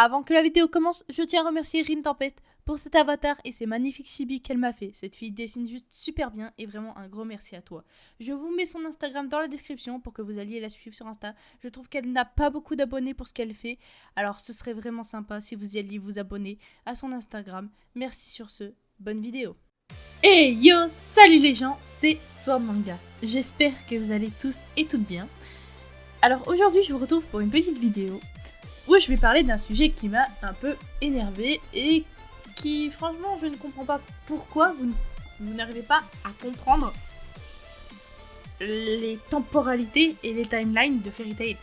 Avant que la vidéo commence, je tiens à remercier Rin Tempest pour cet avatar et ces magnifiques chibis qu'elle m'a fait. Cette fille dessine juste super bien et vraiment un gros merci à toi. Je vous mets son Instagram dans la description pour que vous alliez la suivre sur Insta. Je trouve qu'elle n'a pas beaucoup d'abonnés pour ce qu'elle fait, alors ce serait vraiment sympa si vous y alliez vous abonner à son Instagram. Merci sur ce, bonne vidéo. Hey yo, salut les gens, c'est Sword Manga. J'espère que vous allez tous et toutes bien. Alors aujourd'hui je vous retrouve pour une petite vidéo où je vais parler d'un sujet qui m'a un peu énervé et qui franchement je ne comprends pas pourquoi vous n'arrivez pas à comprendre les temporalités et les timelines de Fairy Tail.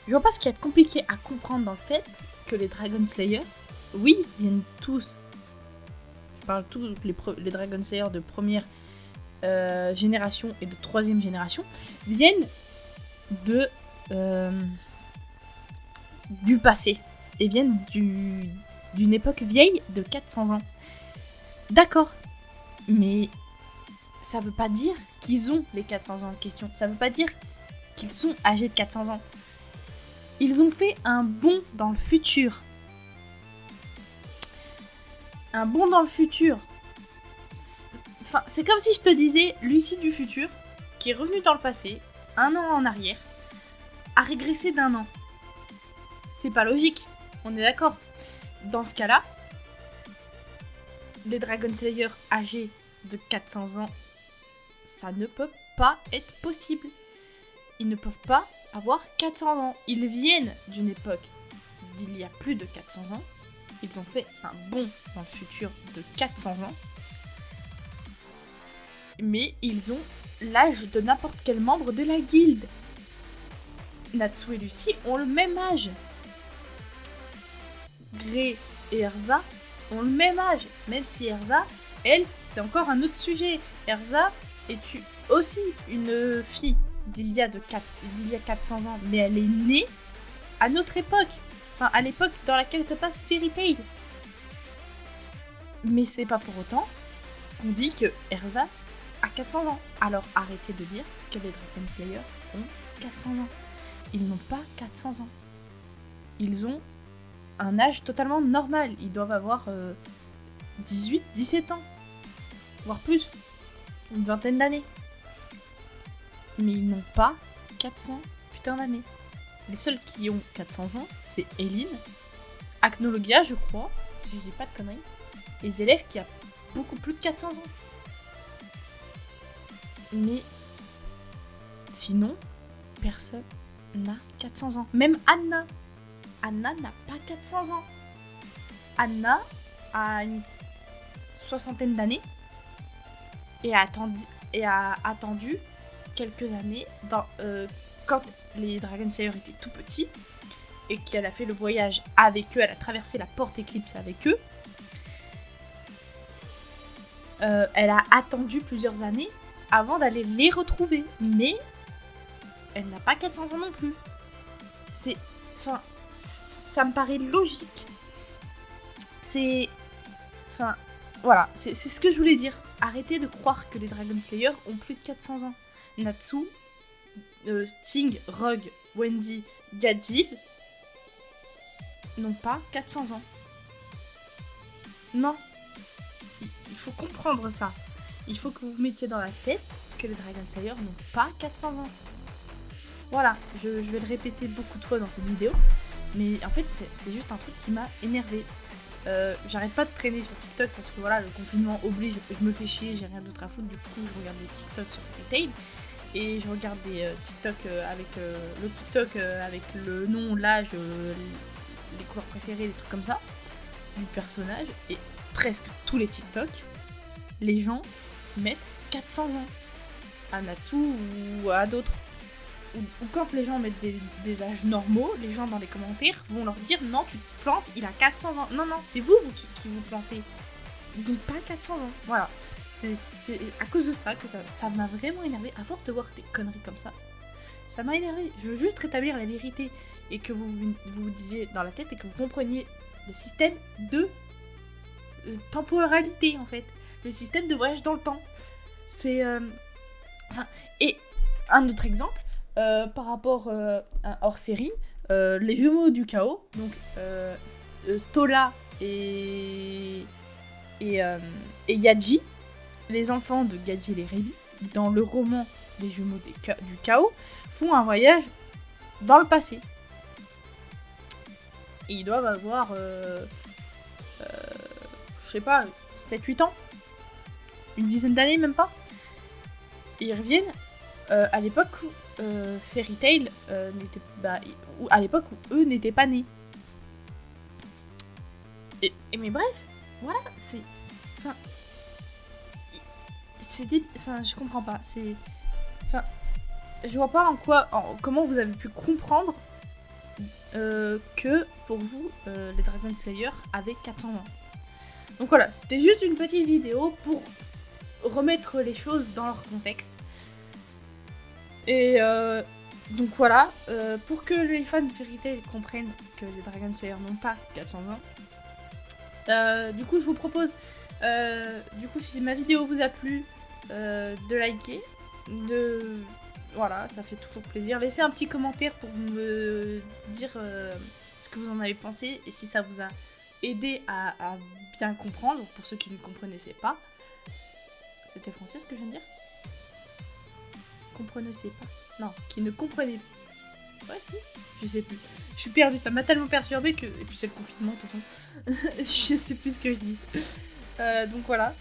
Je vois pas ce qu'il y a de compliqué à comprendre dans le fait que les Dragon Slayer, oui, viennent tous, je parle tous les Dragon Slayer de première génération et de troisième génération, viennent de du passé et viennent d'une époque vieille de 400 ans. D'accord, mais ça veut pas dire qu'ils ont les 400 ans en question. Ça veut pas dire qu'ils sont âgés de 400 ans. Ils ont fait un bond dans le futur. Un bond dans le futur. C'est comme si je te disais Lucie du futur, qui est revenue dans le passé, un an en arrière, a régressé d'1 an. C'est pas logique, on est d'accord. Dans ce cas-là, les Dragon Slayer âgés de 400 ans, ça ne peut pas être possible. Ils ne peuvent pas avoir 400 ans. Ils viennent d'une époque d'il y a plus de 400 ans. Ils ont fait un bond dans le futur de 400 ans. Mais ils ont l'âge de n'importe quel membre de la guilde. Natsu et Lucie ont le même âge. Grey et Erza ont le même âge, même si Erza, elle, c'est encore un autre sujet. Erza est aussi une fille d'il y a 400 ans, mais elle est née à notre époque, enfin à l'époque dans laquelle se passe Fairy Tail. Mais c'est pas pour autant qu'on dit que Erza a 400 ans. Alors arrêtez de dire que les Dragon Slayer ont 400 ans. Ils n'ont pas 400 ans. Ils ont un âge totalement normal. Ils doivent avoir 18-17 ans. Voire plus. Une vingtaine d'années. Mais ils n'ont pas 400 putain d'années. Les seuls qui ont 400 ans, c'est Eileen, Acnologia, je crois, si je dis pas de conneries, et Zelef qui a beaucoup plus de 400 ans. Mais sinon, personne n'a 400 ans. Même Anna. Anna n'a pas 400 ans. Anna a une soixantaine d'années et a attendu quelques années quand les Dragon Slayer étaient tout petits et qu'elle a fait le voyage avec eux, elle a traversé la porte éclipse avec eux. Elle a attendu plusieurs années avant d'aller les retrouver, mais elle n'a pas 400 ans non plus. Ça me paraît logique. Voilà, c'est ce que je voulais dire. Arrêtez de croire que les Dragon Slayer ont plus de 400 ans. Natsu, Sting, Rogue, Wendy, Gajil n'ont pas 400 ans. Non. Il faut comprendre ça. Il faut que vous vous mettiez dans la tête que les Dragon Slayer n'ont pas 400 ans. Voilà, je vais le répéter beaucoup de fois dans cette vidéo. Mais en fait, c'est juste un truc qui m'a énervé. J'arrête pas de traîner sur TikTok parce que voilà, le confinement oblige, je me fais chier, j'ai rien d'autre à foutre. Du coup, je regarde des TikTok sur Fairy Tail. Et je regarde des TikTok avec le TikTok avec le nom, l'âge, les couleurs préférées, des trucs comme ça, du personnage. Et presque tous les TikTok, les gens mettent 400 ans à Natsu ou à d'autres. Ou quand les gens mettent des âges normaux, les gens dans les commentaires vont leur dire non, tu te plantes, il a 400 ans. Non, c'est vous qui vous plantez. Ils n'ont pas 400 ans. Voilà. C'est à cause de ça que ça m'a vraiment énervé. À force de voir des conneries comme ça, ça m'a énervé. Je veux juste rétablir la vérité et que vous vous disiez dans la tête et que vous compreniez le système de temporalité en fait. Le système de voyage dans le temps. C'est... Et un autre exemple, par rapport à un hors-série, les jumeaux du chaos, donc Stola et, et Yaji, les enfants de Gadjil et Rebi, dans le roman Les jumeaux du chaos, font un voyage dans le passé. Et ils doivent avoir, je sais pas, 7-8 ans, une dizaine d'années même pas. Et ils reviennent à l'époque où Fairy Tail n'était, à l'époque où eux n'étaient pas nés. Et mais bref, voilà, c'est, enfin, je comprends pas, je vois pas comment vous avez pu comprendre que pour vous les Dragon Slayer avaient 400 ans. Donc voilà, c'était juste une petite vidéo pour remettre les choses dans leur contexte. Et donc voilà, pour que les fans de Fairy Tail comprennent que les Dragon Slayer n'ont pas 400 ans, du coup je vous propose, si ma vidéo vous a plu, de liker, voilà, ça fait toujours plaisir. Laissez un petit commentaire pour me dire ce que vous en avez pensé et si ça vous a aidé à bien comprendre, pour ceux qui ne comprenaient pas. C'était français ce que je viens de dire ? Comprenaient pas. Non, qui ne comprenaient pas. Ouais, si. Je sais plus. Je suis perdue, ça m'a tellement perturbée que. Et puis c'est le confinement, de toute façon. Je sais plus ce que je dis. Donc voilà.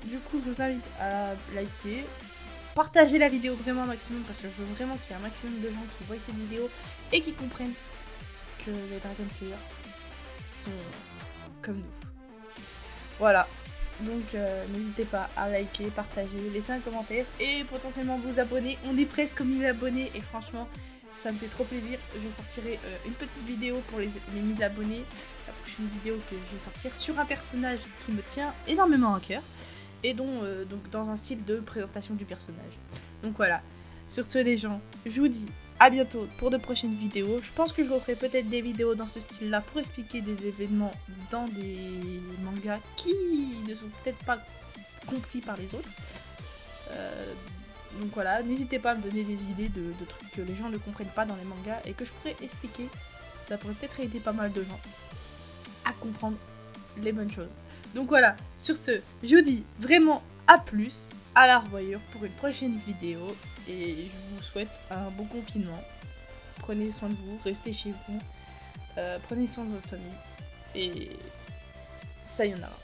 Du coup, je vous invite à liker. Partagez la vidéo vraiment un maximum parce que je veux vraiment qu'il y ait un maximum de gens qui voient cette vidéo et qui comprennent que les Dragon Slayer sont comme nous. Voilà. Donc n'hésitez pas à liker, partager, laisser un commentaire et potentiellement vous abonner. On est presque 1000 abonnés et franchement ça me fait trop plaisir. Je sortirai une petite vidéo pour les 1000 abonnés. La prochaine vidéo que je vais sortir sur un personnage qui me tient énormément à cœur. Et donc dans un style de présentation du personnage. Donc voilà, sur ce les gens, je vous dis à bientôt pour de prochaines vidéos. Je pense que je referai peut-être des vidéos dans ce style-là pour expliquer des événements dans des mangas qui ne sont peut-être pas compris par les autres. Donc voilà, n'hésitez pas à me donner des idées de trucs que les gens ne comprennent pas dans les mangas et que je pourrais expliquer. Ça pourrait peut-être aider pas mal de gens à comprendre les bonnes choses. Donc voilà, sur ce, je vous dis vraiment à plus, à la revoyure pour une prochaine vidéo et je vous souhaite un bon confinement. Prenez soin de vous, restez chez vous, prenez soin de votre famille et sayonara.